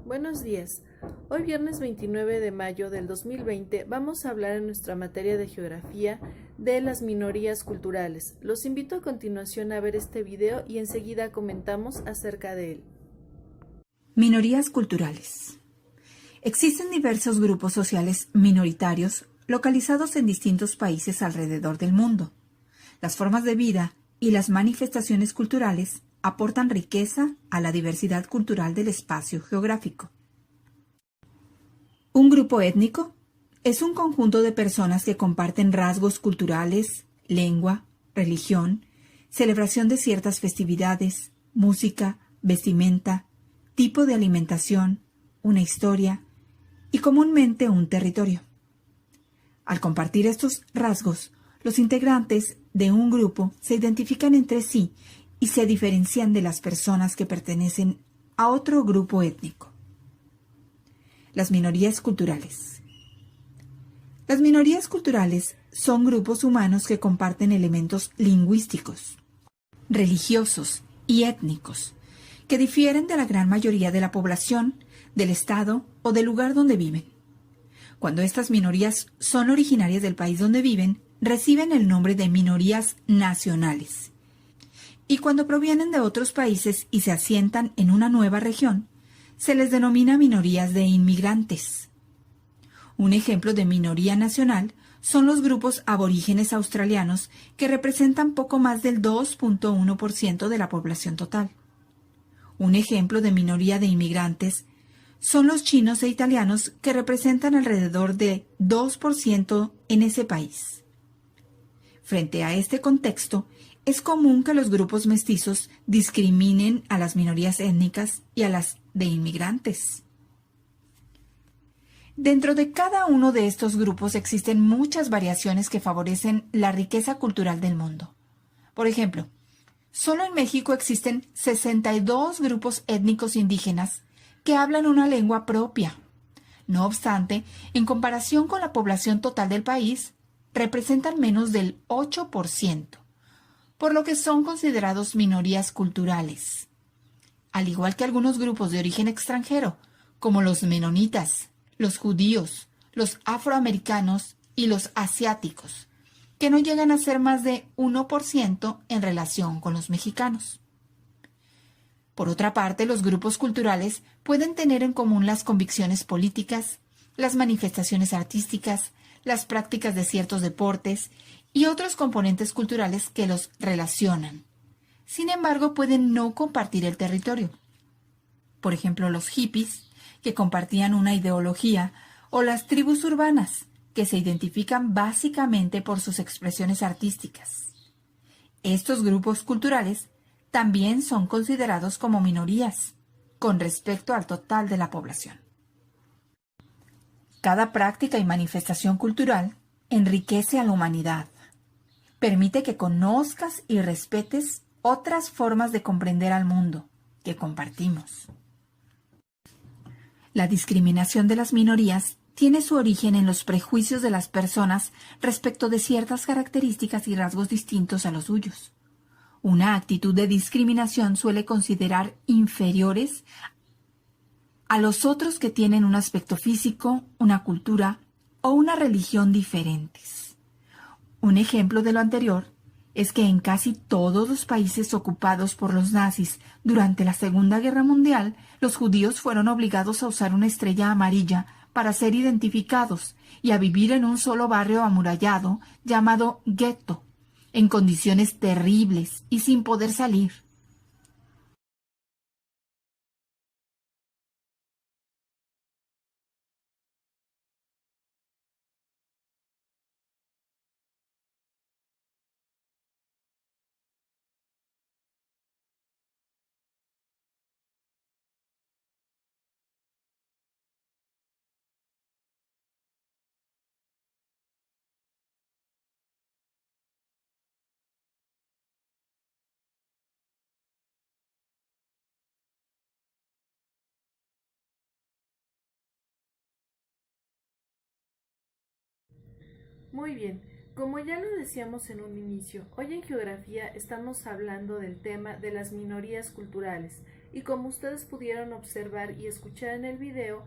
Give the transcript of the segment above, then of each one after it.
Buenos días. Hoy viernes 29 de mayo del 2020 vamos a hablar en nuestra materia de geografía de las minorías culturales. Los invito a continuación a ver este video y enseguida comentamos acerca de él. Minorías culturales. Existen diversos grupos sociales minoritarios localizados en distintos países alrededor del mundo. Las formas de vida y las manifestaciones culturales aportan riqueza a la diversidad cultural del espacio geográfico. Un grupo étnico es un conjunto de personas que comparten rasgos culturales, lengua, religión, celebración de ciertas festividades, música, vestimenta, tipo de alimentación, una historia y comúnmente un territorio. Al compartir estos rasgos, los integrantes de un grupo se identifican entre sí y se diferencian de las personas que pertenecen a otro grupo étnico. Las minorías culturales. Las minorías culturales son grupos humanos que comparten elementos lingüísticos, religiosos y étnicos que difieren de la gran mayoría de la población, del estado o del lugar donde viven. Cuando estas minorías son originarias del país donde viven, reciben el nombre de minorías nacionales. Y cuando provienen de otros países y se asientan en una nueva región, se les denomina minorías de inmigrantes. Un ejemplo de minoría nacional son los grupos aborígenes australianos que representan poco más del 2.1% de la población total. Un ejemplo de minoría de inmigrantes son los chinos e italianos que representan alrededor de 2% en ese país. Frente a este contexto, es común que los grupos mestizos discriminen a las minorías étnicas y a las de inmigrantes. Dentro de cada uno de estos grupos existen muchas variaciones que favorecen la riqueza cultural del mundo. Por ejemplo, solo en México existen 62 grupos étnicos indígenas que hablan una lengua propia. No obstante, en comparación con la población total del país, representan menos del 8%, por lo que son considerados minorías culturales. Al igual que algunos grupos de origen extranjero, como los menonitas, los judíos, los afroamericanos y los asiáticos, que no llegan a ser más de 1% en relación con los mexicanos. Por otra parte, los grupos culturales pueden tener en común las convicciones políticas, las manifestaciones artísticas, las prácticas de ciertos deportes y otros componentes culturales que los relacionan. Sin embargo, pueden no compartir el territorio. Por ejemplo, los hippies, que compartían una ideología, o las tribus urbanas, que se identifican básicamente por sus expresiones artísticas. Estos grupos culturales también son considerados como minorías, con respecto al total de la población. Cada práctica y manifestación cultural enriquece a la humanidad. Permite que conozcas y respetes otras formas de comprender al mundo que compartimos. La discriminación de las minorías tiene su origen en los prejuicios de las personas respecto de ciertas características y rasgos distintos a los suyos. Una actitud de discriminación suele considerar inferiores a los otros que tienen un aspecto físico, una cultura o una religión diferentes. Un ejemplo de lo anterior es que en casi todos los países ocupados por los nazis durante la Segunda Guerra Mundial, los judíos fueron obligados a usar una estrella amarilla para ser identificados y a vivir en un solo barrio amurallado llamado gueto, en condiciones terribles y sin poder salir. Muy bien, como ya lo decíamos en un inicio, hoy en geografía estamos hablando del tema de las minorías culturales. y como ustedes pudieron observar y escuchar en el video,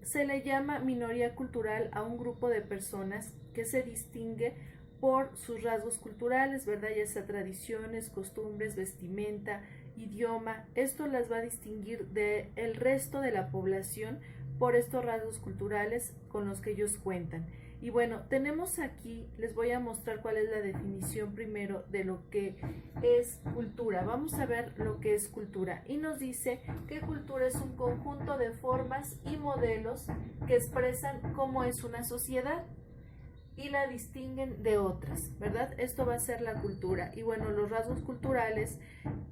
se le llama minoría cultural a un grupo de personas que se distingue por sus rasgos culturales, ¿verdad? Ya sea tradiciones, costumbres, vestimenta, idioma. Esto las va a distinguir del resto de la población por estos rasgos culturales con los que ellos cuentan. Y bueno, tenemos aquí, les voy a mostrar cuál es la definición primero de lo que es cultura. Vamos a ver lo que es cultura. Y nos dice que cultura es un conjunto de formas y modelos que expresan cómo es una sociedad y la distinguen de otras, ¿verdad? Esto va a ser la cultura. Y bueno, los rasgos culturales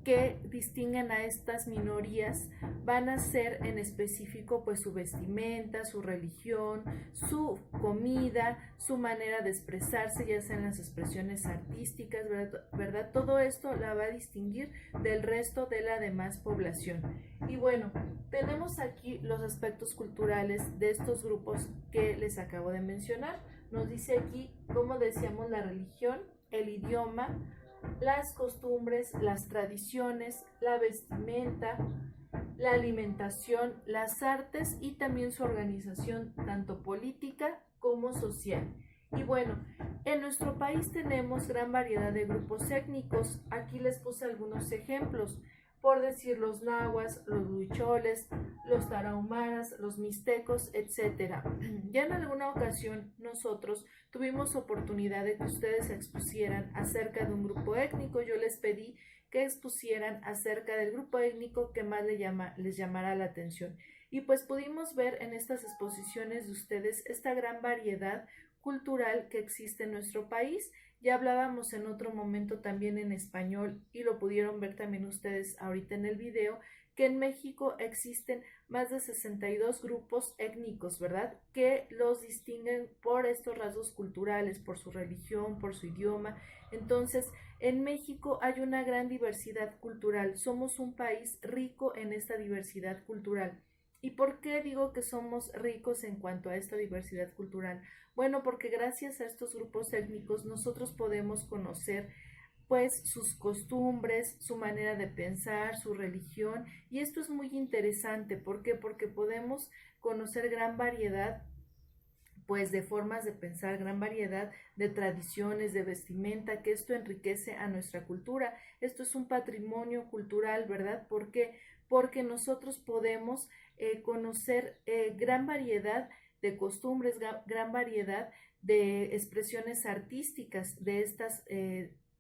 que distinguen a estas minorías van a ser en específico pues su vestimenta, su religión, su comida, su manera de expresarse, ya sean las expresiones artísticas, ¿verdad? Todo esto la va a distinguir del resto de la demás población. Y bueno, tenemos aquí los aspectos culturales de estos grupos que les acabo de mencionar. Nos dice aquí, como decíamos, la religión, el idioma, las costumbres, las tradiciones, la vestimenta, la alimentación, las artes y también su organización tanto política como social. Y bueno, en nuestro país tenemos gran variedad de grupos étnicos. Aquí les puse algunos ejemplos, por decir los nahuas, los huicholes, los tarahumaras, los mixtecos, etc. Ya en alguna ocasión nosotros tuvimos oportunidad de que ustedes expusieran acerca de un grupo étnico. Yo les pedí que expusieran acerca del grupo étnico que más les llamara la atención. Y pues pudimos ver en estas exposiciones de ustedes esta gran variedad cultural que existe en nuestro país. Ya hablábamos en otro momento también en español y lo pudieron ver también ustedes ahorita en el video, que en México existen más de 62 grupos étnicos, ¿verdad? Que los distinguen por estos rasgos culturales, por su religión, por su idioma. Entonces, en México hay una gran diversidad cultural. Somos un país rico en esta diversidad cultural. ¿Y por qué digo que somos ricos en cuanto a esta diversidad cultural? Bueno, porque gracias a estos grupos étnicos nosotros podemos conocer pues sus costumbres, su manera de pensar, su religión, y esto es muy interesante. ¿Por qué? Porque podemos conocer gran variedad pues de formas de pensar, gran variedad de tradiciones, de vestimenta, que esto enriquece a nuestra cultura. Esto es un patrimonio cultural, ¿verdad? ¿Por qué? Porque nosotros podemos conocer gran variedad de costumbres, gran variedad de expresiones artísticas de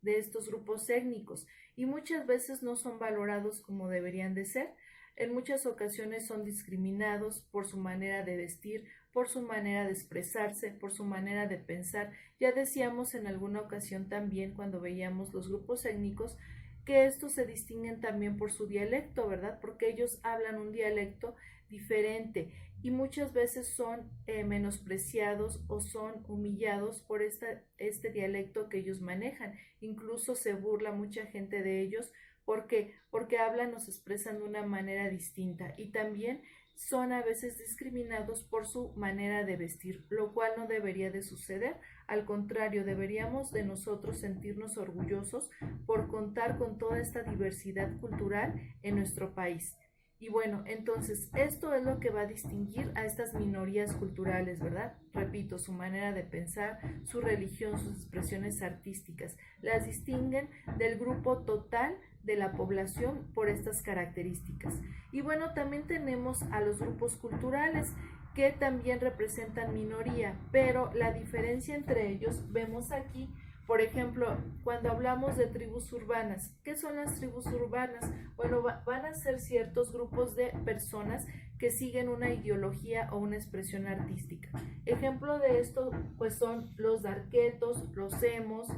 estos grupos étnicos, y muchas veces no son valorados como deberían de ser. En muchas ocasiones son discriminados por su manera de vestir, por su manera de expresarse, por su manera de pensar. Ya decíamos en alguna ocasión también cuando veíamos los grupos étnicos que estos se distinguen también por su dialecto, ¿verdad? Porque ellos hablan un dialecto diferente y muchas veces son menospreciados o son humillados por este dialecto que ellos manejan. Incluso se burla mucha gente de ellos. ¿Por qué? Porque hablan o se expresan de una manera distinta, y también son a veces discriminados por su manera de vestir, lo cual no debería de suceder. Al contrario, deberíamos de nosotros sentirnos orgullosos por contar con toda esta diversidad cultural en nuestro país. Y bueno, entonces esto es lo que va a distinguir a estas minorías culturales, ¿verdad? Repito, su manera de pensar, su religión, sus expresiones artísticas, las distinguen del grupo total de la población por estas características. Y bueno, también tenemos a los grupos culturales que también representan minoría, pero la diferencia entre ellos vemos aquí. Por ejemplo, cuando hablamos de tribus urbanas, ¿qué son las tribus urbanas? Bueno, van a ser ciertos grupos de personas que siguen una ideología o una expresión artística. Ejemplo de esto, pues son los darketos, los emos,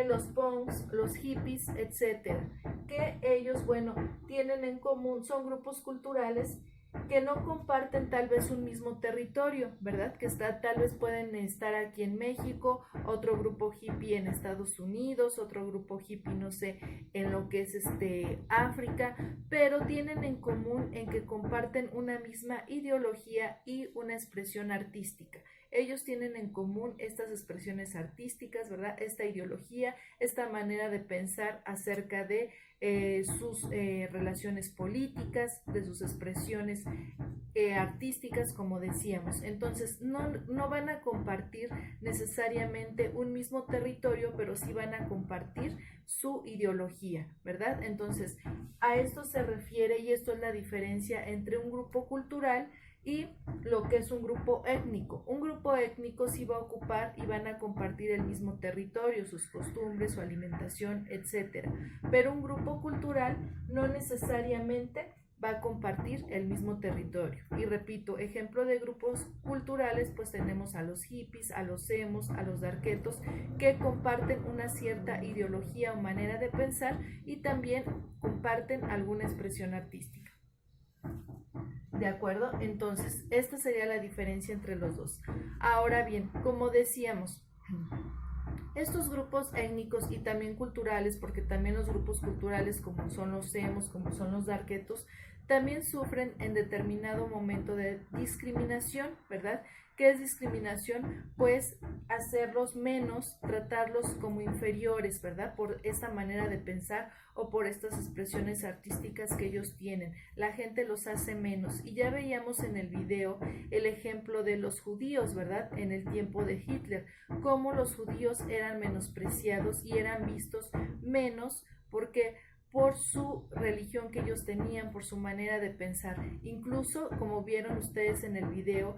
los punks, los hippies, etcétera, que ellos, bueno, tienen en común, son grupos culturales que no comparten tal vez un mismo territorio, ¿verdad? Tal vez pueden estar aquí en México, otro grupo hippie en Estados Unidos, otro grupo hippie, no sé, en lo que es África, pero tienen en común en que comparten una misma ideología y una expresión artística. ellos tienen en común estas expresiones artísticas, ¿verdad? Esta ideología, esta manera de pensar acerca de sus relaciones políticas, de sus expresiones artísticas, como decíamos. Entonces, no van a compartir necesariamente un mismo territorio, pero sí van a compartir su ideología, ¿verdad? Entonces, a esto se refiere y esto es la diferencia entre un grupo cultural y lo que es un grupo étnico. Un grupo étnico sí va a ocupar y van a compartir el mismo territorio, sus costumbres, su alimentación, etcétera. Pero un grupo cultural no necesariamente va a compartir el mismo territorio. Y repito, ejemplo de grupos culturales, pues tenemos a los hippies, a los emos, a los darquetos, que comparten una cierta ideología o manera de pensar y también comparten alguna expresión artística. ¿De acuerdo? Entonces, esta sería la diferencia entre los dos. Ahora bien, como decíamos, estos grupos étnicos y también culturales, porque también los grupos culturales como son los emos, como son los darquetos, también sufren en determinado momento de discriminación, ¿verdad? ¿Qué es discriminación? Pues hacerlos menos, tratarlos como inferiores, ¿verdad? Por esta manera de pensar o por estas expresiones artísticas que ellos tienen. La gente los hace menos. Y ya veíamos en el video el ejemplo de los judíos, ¿verdad? En el tiempo de Hitler, cómo los judíos eran menospreciados y eran vistos menos porque por su religión que ellos tenían, por su manera de pensar. Incluso, como vieron ustedes en el video,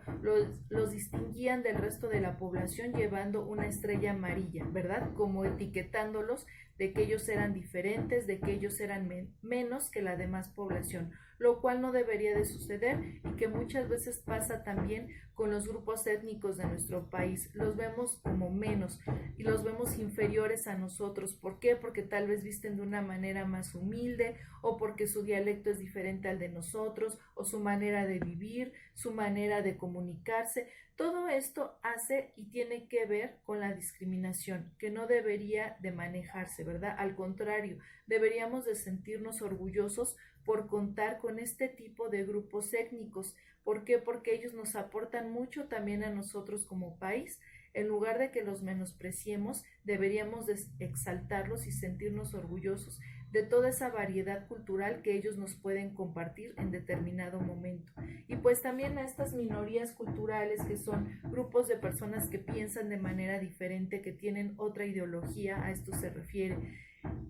los distinguían del resto de la población llevando una estrella amarilla, ¿verdad? Como etiquetándolos de que ellos eran diferentes, de que ellos eran menos que la demás población, lo cual no debería de suceder y que muchas veces pasa también con los grupos étnicos de nuestro país. Los vemos como menos y los vemos inferiores a nosotros. ¿Por qué? Porque tal vez visten de una manera más humilde o porque su dialecto es diferente al de nosotros o su manera de vivir, su manera de comunicarse. Todo esto hace y tiene que ver con la discriminación, que no debería de manejarse, ¿verdad? Al contrario, deberíamos de sentirnos orgullosos por contar con este tipo de grupos étnicos. ¿Por qué? Porque ellos nos aportan mucho también a nosotros como país. En lugar de que los menospreciemos, deberíamos de exaltarlos y sentirnos orgullosos de toda esa variedad cultural que ellos nos pueden compartir en determinado momento. Y pues también a estas minorías culturales que son grupos de personas que piensan de manera diferente, que tienen otra ideología, a esto se refiere,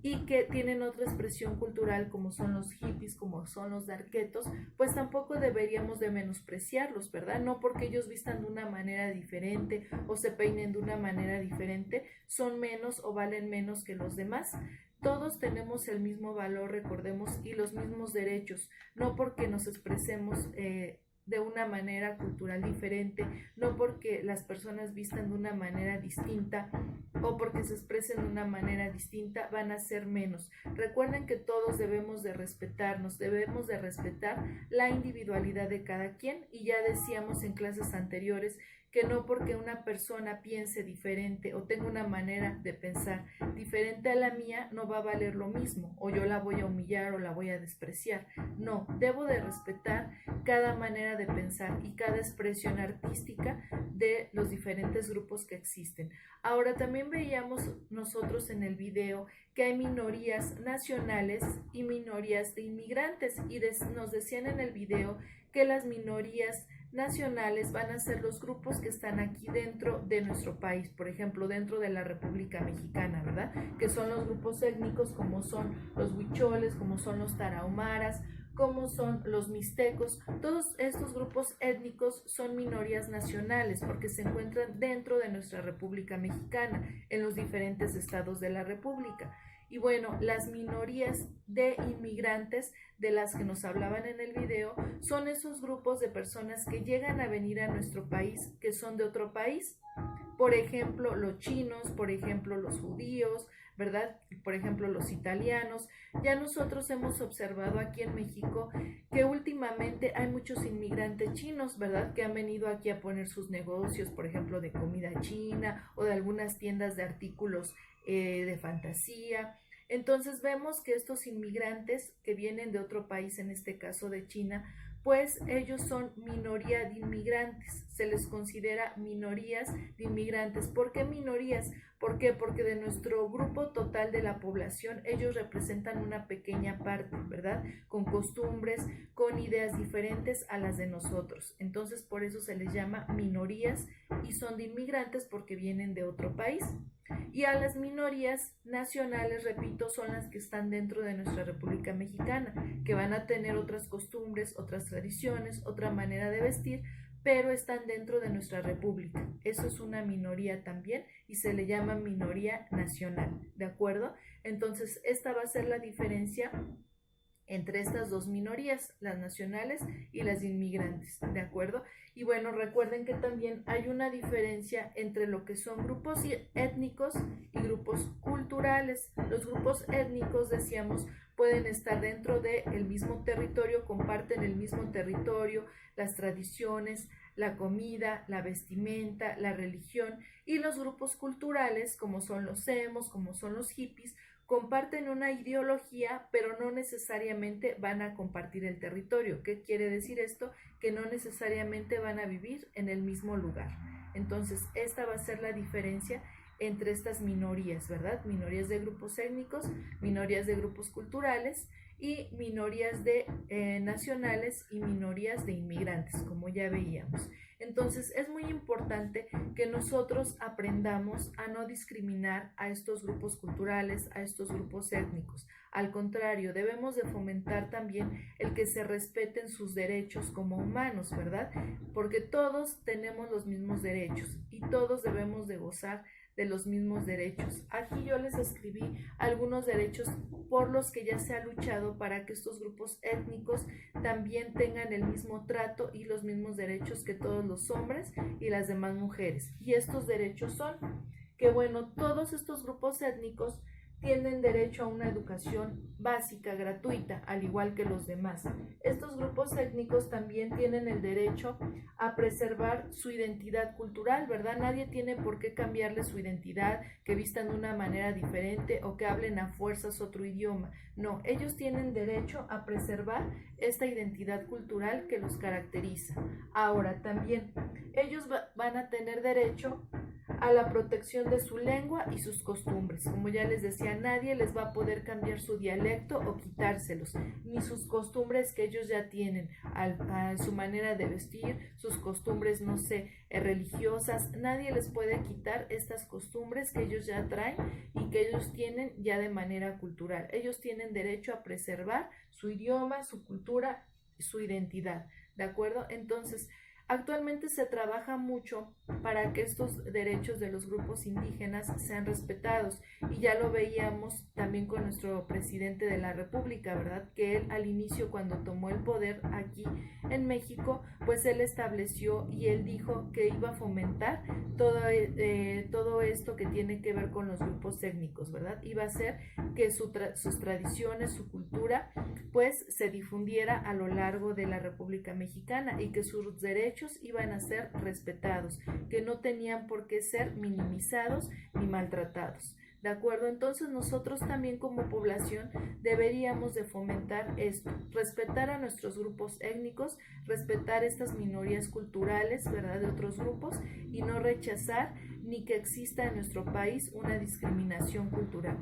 y que tienen otra expresión cultural como son los hippies, como son los darquetos, pues tampoco deberíamos de menospreciarlos, ¿verdad? No porque ellos vistan de una manera diferente o se peinen de una manera diferente, son menos o valen menos que los demás. Todos tenemos el mismo valor, recordemos, y los mismos derechos, no porque nos expresemos de una manera cultural diferente, no porque las personas vistan de una manera distinta o porque se expresen de una manera distinta van a ser menos. Recuerden que todos debemos de respetarnos, debemos de respetar la individualidad de cada quien y ya decíamos en clases anteriores que no porque una persona piense diferente o tenga una manera de pensar diferente a la mía no va a valer lo mismo o yo la voy a humillar o la voy a despreciar. No, debo de respetar cada manera de pensar y cada expresión artística de los diferentes grupos que existen. Ahora también veíamos nosotros en el video que hay minorías nacionales y minorías de inmigrantes y nos decían en el video que las minorías nacionales van a ser los grupos que están aquí dentro de nuestro país, por ejemplo, dentro de la República Mexicana, ¿verdad? Que son los grupos étnicos como son los huicholes, como son los tarahumaras, como son los mixtecos. Todos estos grupos étnicos son minorías nacionales porque se encuentran dentro de nuestra República Mexicana, en los diferentes estados de la República. Y bueno, las minorías de inmigrantes de las que nos hablaban en el video son esos grupos de personas que llegan a venir a nuestro país, que son de otro país. Por ejemplo, los chinos, por ejemplo, los judíos, ¿verdad? Por ejemplo, los italianos. Ya nosotros hemos observado aquí en México que últimamente hay muchos inmigrantes chinos, ¿verdad? Que han venido aquí a poner sus negocios, por ejemplo, de comida china o de algunas tiendas de artículos de fantasía. Entonces vemos que estos inmigrantes que vienen de otro país, en este caso de China, pues ellos son minoría de inmigrantes, se les considera minorías de inmigrantes. ¿Por qué minorías? ¿Por qué? Porque de nuestro grupo total de la población, ellos representan una pequeña parte, ¿verdad? Con costumbres, con ideas diferentes a las de nosotros. Entonces, por eso se les llama minorías y son de inmigrantes porque vienen de otro país. Y a las minorías nacionales, repito, son las que están dentro de nuestra República Mexicana, que van a tener otras costumbres, otras tradiciones, otra manera de vestir, pero están dentro de nuestra república. Eso es una minoría también y se le llama minoría nacional, ¿de acuerdo? Entonces, esta va a ser la diferencia entre estas dos minorías, las nacionales y las inmigrantes, ¿de acuerdo? Y bueno, recuerden que también hay una diferencia entre lo que son grupos étnicos y grupos culturales. Los grupos étnicos, decíamos, pueden estar dentro del mismo territorio, comparten el mismo territorio, las tradiciones, la comida, la vestimenta, la religión, y los grupos culturales, como son los emos, como son los hippies, comparten una ideología, pero no necesariamente van a compartir el territorio. ¿Qué quiere decir esto? Que no necesariamente van a vivir en el mismo lugar. Entonces, esta va a ser la diferencia entre estas minorías, ¿verdad? Minorías de grupos étnicos, minorías de grupos culturales y minorías de nacionales y minorías de inmigrantes, como ya veíamos. Entonces, es muy importante que nosotros aprendamos a no discriminar a estos grupos culturales, a estos grupos étnicos. Al contrario, debemos de fomentar también el que se respeten sus derechos como humanos, ¿verdad? Porque todos tenemos los mismos derechos y todos debemos de gozar de los mismos derechos. Aquí yo les escribí algunos derechos por los que ya se ha luchado para que estos grupos étnicos también tengan el mismo trato y los mismos derechos que todos los hombres y las demás mujeres. Y estos derechos son que, bueno, todos estos grupos étnicos tienen derecho a una educación básica, gratuita, al igual que los demás. Estos grupos étnicos también tienen el derecho a preservar su identidad cultural, ¿verdad? Nadie tiene por qué cambiarle su identidad, que vistan de una manera diferente o que hablen a fuerzas otro idioma. No, ellos tienen derecho a preservar esta identidad cultural que los caracteriza. Ahora, también ellos van a tener derecho a la protección de su lengua y sus costumbres. Como ya les decía, nadie les va a poder cambiar su dialecto o quitárselos, ni sus costumbres que ellos ya tienen, a su manera de vestir, sus costumbres, no sé, religiosas. Nadie les puede quitar estas costumbres que ellos ya traen y que ellos tienen ya de manera cultural. Ellos tienen derecho a preservar su idioma, su cultura, su identidad, ¿de acuerdo? Entonces, actualmente se trabaja mucho para que estos derechos de los grupos indígenas sean respetados y ya lo veíamos también con nuestro presidente de la República, ¿verdad? Que él al inicio, cuando tomó el poder aquí en México, pues él estableció y él dijo que iba a fomentar todo esto que tiene que ver con los grupos étnicos, ¿verdad? Iba a hacer que sus tradiciones, su cultura, pues se difundiera a lo largo de la República Mexicana y que sus derechos iban a ser respetados, que no tenían por qué ser minimizados ni maltratados. ¿De acuerdo? Entonces nosotros también como población deberíamos de fomentar esto, respetar a nuestros grupos étnicos, respetar estas minorías culturales, ¿verdad?, de otros grupos, y no rechazar ni que exista en nuestro país una discriminación cultural.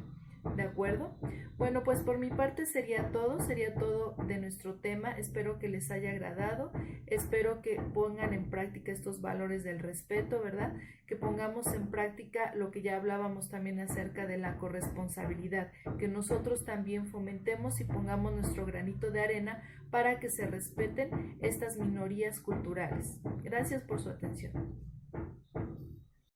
¿De acuerdo? Bueno, pues por mi parte sería todo de nuestro tema. Espero que les haya agradado, espero que pongan en práctica estos valores del respeto, ¿verdad? Que pongamos en práctica lo que ya hablábamos también acerca de la corresponsabilidad, que nosotros también fomentemos y pongamos nuestro granito de arena para que se respeten estas minorías culturales. Gracias por su atención.